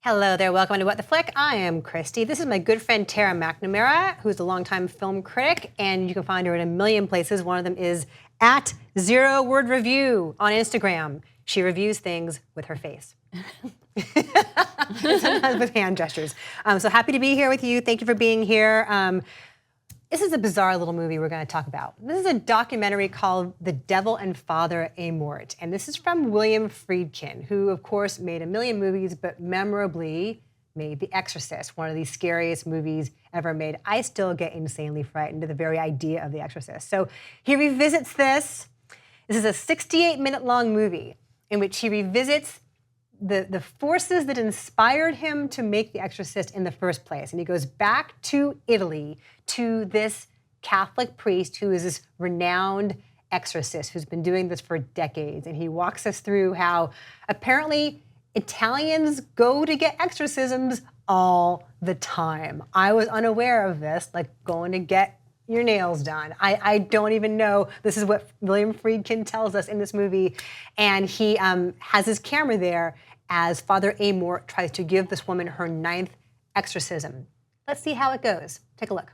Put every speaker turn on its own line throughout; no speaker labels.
Hello there, welcome to What the Flick. I am Christy. This is my good friend Tara McNamara, who's a longtime film critic, and you can find her in a million places. One of them is at 0 Word Review on Instagram. She reviews things with her face. Sometimes with hand gestures. So happy to be here with you. Thank you for being here. This is a bizarre little movie we're going to talk about. This is a documentary called The Devil and Father Amorth, and this is from William Friedkin, who of course made a million movies, but memorably made The Exorcist, one of the scariest movies ever made. I still get insanely frightened at the very idea of The Exorcist. So he revisits this. This is a 68-minute long movie in which he revisits the forces that inspired him to make The Exorcist in the first place. And he goes back to Italy to this Catholic priest who is this renowned exorcist who's been doing this for decades. And he walks us through how apparently Italians go to get exorcisms all the time. I was unaware of this, like going to get your nails done. I don't even know. This is what William Friedkin tells us in this movie. And he has his camera there as Father Amorth tries to give this woman her 9th exorcism. Let's see how it goes. Take a look.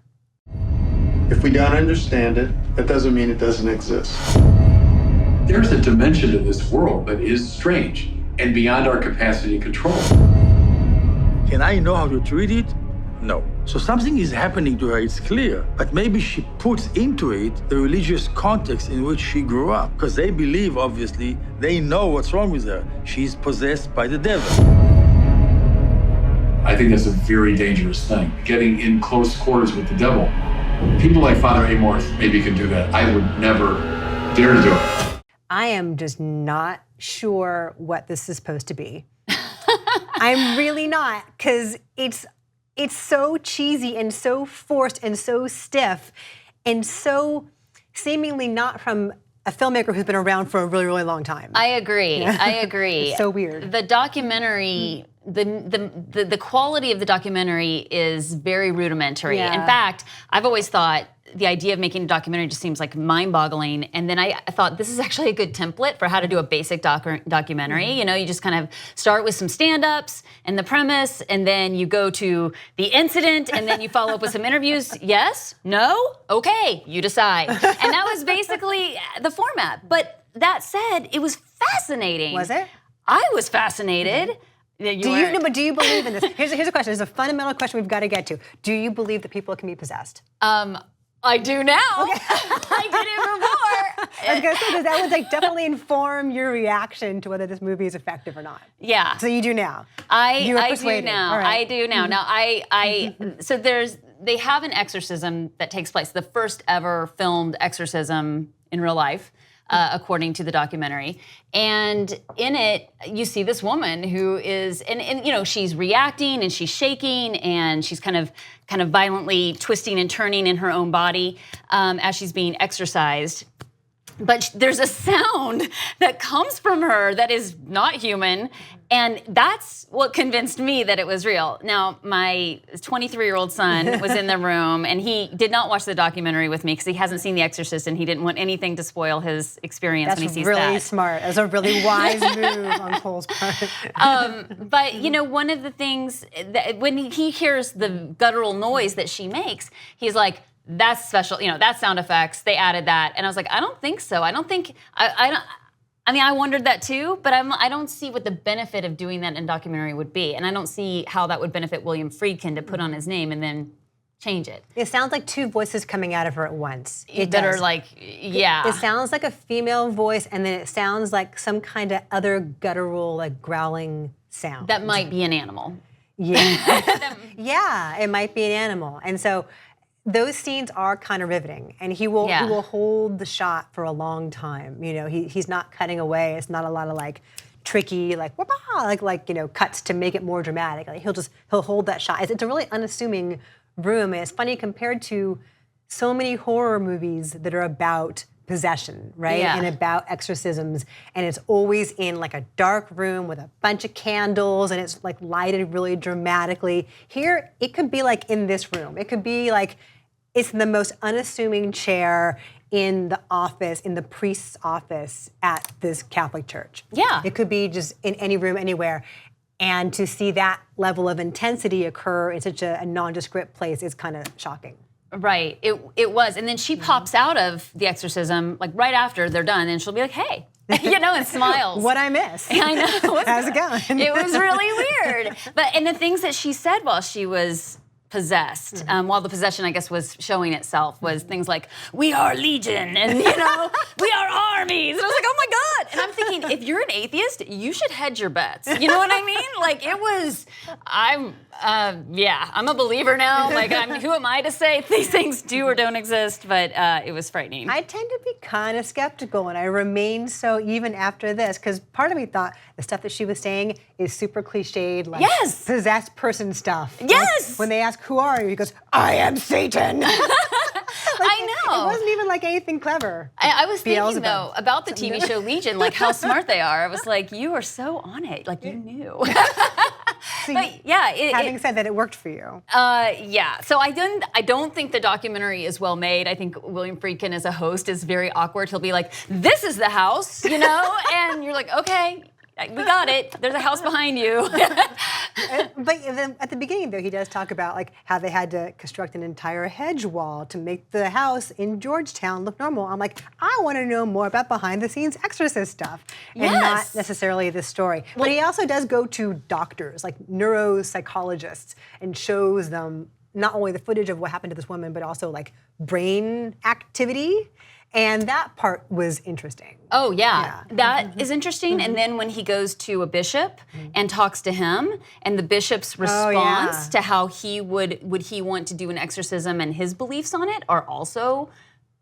If we don't understand it, that doesn't mean it doesn't exist.
There's a dimension to this world that is strange and beyond our capacity to control.
Can I know how to treat it? No. So something is happening to her, it's clear. But maybe she puts into it the religious context in which she grew up. Because they believe, obviously, they know what's wrong with her. She's possessed by the devil.
I think that's a very dangerous thing. Getting in close quarters with the devil. People like Father Amorth maybe can do that. I would never dare to do it.
I am just not sure what this is supposed to be. I'm really not, because it's so cheesy and so forced and so stiff and so seemingly not from a filmmaker who's been around for a really, really long time.
I agree. I agree.
It's so weird.
The documentary, the quality of the documentary is very rudimentary.
Yeah.
In fact, I've always thought the idea of making a documentary just seems like mind-boggling. And then I thought this is actually a good template for how to do a basic documentary.
Mm-hmm.
You know, you just kind of start with some stand-ups and the premise, and then you go to the incident, and then you follow up with some interviews. Yes? No? Okay, you decide. And that was basically the format. But that said, it was fascinating.
Was it?
I was fascinated.
Mm-hmm. But do you believe in this? Here's a question. There's a fundamental question we've got to get to. Do you believe that people can be possessed?
I do now. Okay. I didn't before.
I was going to say, because that would definitely inform your reaction to whether this movie is effective or not.
Yeah.
So you do now.
I do now. Right. I do now.
Mm-hmm.
Now, so they have an exorcism that takes place, the first ever filmed exorcism in real life. According to the documentary. And in it, you see this woman who is, and you know, she's reacting and she's shaking and she's kind of violently twisting and turning in her own body as she's being exorcised. But there's a sound that comes from her that is not human, and that's what convinced me that it was real. Now, my 23-year-old son was in the room, and he did not watch the documentary with me because he hasn't seen The Exorcist, and he didn't want anything to spoil his experience when he sees that.
That's really smart. That's a really wise move on Cole's part.
But, you know, one of the things, that when he hears the guttural noise that she makes, he's like, that's special, you know, that's sound effects, they added that. And I was like, I don't think so. I mean, I wondered that too, but I don't see what the benefit of doing that in a documentary would be. And I don't see how that would benefit William Friedkin to put on his name and then change it.
It sounds like two voices coming out of her at once.
Are like, yeah.
It sounds like a female voice, and then it sounds like some kind of other guttural, like growling sound.
That might be an animal.
Yeah. Yeah, it might be an animal. And so those scenes are kind of riveting, and he will hold the shot for a long time. You know, he's not cutting away. It's not a lot of like tricky like you know, cuts to make it more dramatic. Like he'll hold that shot. It's a really unassuming room, and it's funny compared to so many horror movies that are about possession, right?
Yeah.
And about exorcisms, and it's always in like a dark room with a bunch of candles, and it's like lighted really dramatically. Here, it could be like in this room. It could be like it's the most unassuming chair in the office, in the priest's office at this Catholic church.
Yeah.
It could be just in any room, anywhere. And to see that level of intensity occur in such a nondescript place is kind of shocking.
Right, it was. And then she pops out of the exorcism, like right after they're done, and she'll be like, hey, and smiles.
What I miss.
I know.
How's it going?
It was really weird. And the things that she said while she was possessed, while the possession, I guess, was showing itself, was things like, we are legion, and, we are armies. And I was like, oh my God. And I'm thinking, if you're an atheist, you should hedge your bets. You know what I mean? Like, it was, I'm a believer now. Like, who am I to say these things do or don't exist? But it was frightening.
I tend to be kind of skeptical, and I remain so even after this, because part of me thought the stuff that she was saying is super cliched, like
yes.
possessed person stuff.
Yes!
Like, when they ask, who are you? He goes, I am Satan.
I know.
It wasn't even like anything clever.
I was thinking,
Beelzebub.
though, about the TV show Legion, like how smart they are. I was like, you are so on it. Like, you knew.
So
But yeah,
having said that, it worked for you.
yeah. So I don't think the documentary is well made. I think William Friedkin as a host is very awkward. He'll be like, "This is the house," and you're like, "Okay, we got it. There's a house behind you."
But then at the beginning, though, he does talk about like how they had to construct an entire hedge wall to make the house in Georgetown look normal. I'm like, I want to know more about behind-the-scenes Exorcist stuff, and
Yes.
not necessarily this story. But he also does go to doctors, like neuropsychologists, and shows them not only the footage of what happened to this woman, but also like brain activity. And that part was interesting.
Oh, yeah. That is interesting. And then when he goes to a bishop and talks to him, and the bishop's response to how he would he want to do an exorcism and his beliefs on it are also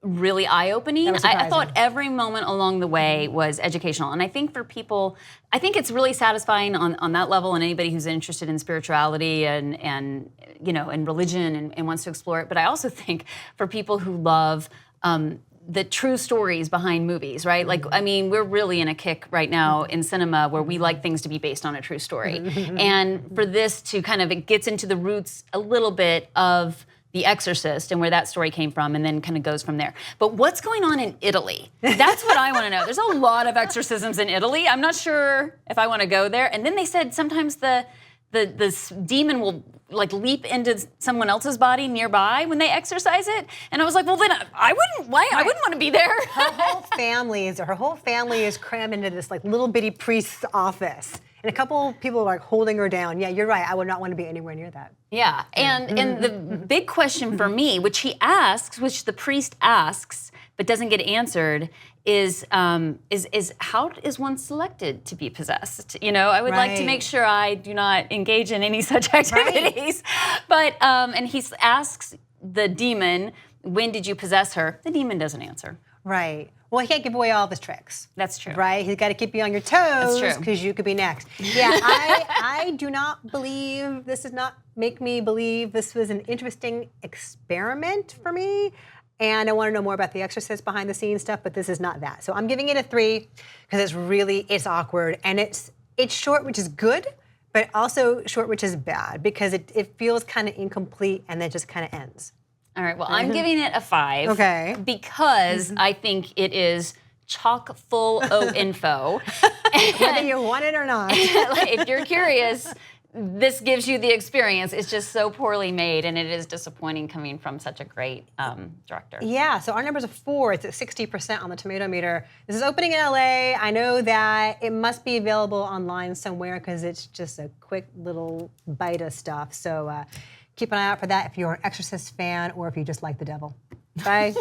really eye-opening. I thought every moment along the way was educational. And I think for people, I think it's really satisfying on that level, and anybody who's interested in spirituality and religion and wants to explore it. But I also think for people who love the true stories behind movies, right? Like, I mean, we're really in a kick right now in cinema where we like things to be based on a true story. And for this to kind of, it gets into the roots a little bit of The Exorcist and where that story came from, and then kind of goes from there. But what's going on in Italy? That's what I want to know. There's a lot of exorcisms in Italy. I'm not sure if I want to go there. And then they said sometimes the demon will like leap into someone else's body nearby when they exorcise it, and I was like, well, then I wouldn't. Why? I wouldn't want to be there.
Her whole family is crammed into this like little bitty priest's office, and a couple people are like holding her down. Yeah, you're right. I would not want to be anywhere near that.
Yeah, and the big question for me, which the priest asks, but doesn't get answered, is how is one selected to be possessed? I would like to make sure I do not engage in any such activities. But and he asks the demon, when did you possess her? The demon doesn't answer.
Right. Well, he can't give away all of his tricks.
That's true.
Right? He's got to keep you on your toes.
That's true.
Because you could be next. Yeah, I do not believe, this does not make me believe this was an interesting experiment for me. And I want to know more about The Exorcist behind the scenes stuff, but this is not that. So I'm giving it a 3 because it's awkward. And it's short, which is good, but also short, which is bad because it feels kind of incomplete and then just kind of ends.
All right, well, I'm giving it a 5.
Okay.
Because I think it is chock full of info.
Whether you want it or not.
If you're curious, this gives you the experience. It's just so poorly made, and it is disappointing coming from such a great director.
Yeah, so our number's a 4. It's at 60% on the tomato meter. This is opening in LA. I know that it must be available online somewhere because it's just a quick little bite of stuff. So keep an eye out for that if you're an Exorcist fan or if you just like the devil. Bye.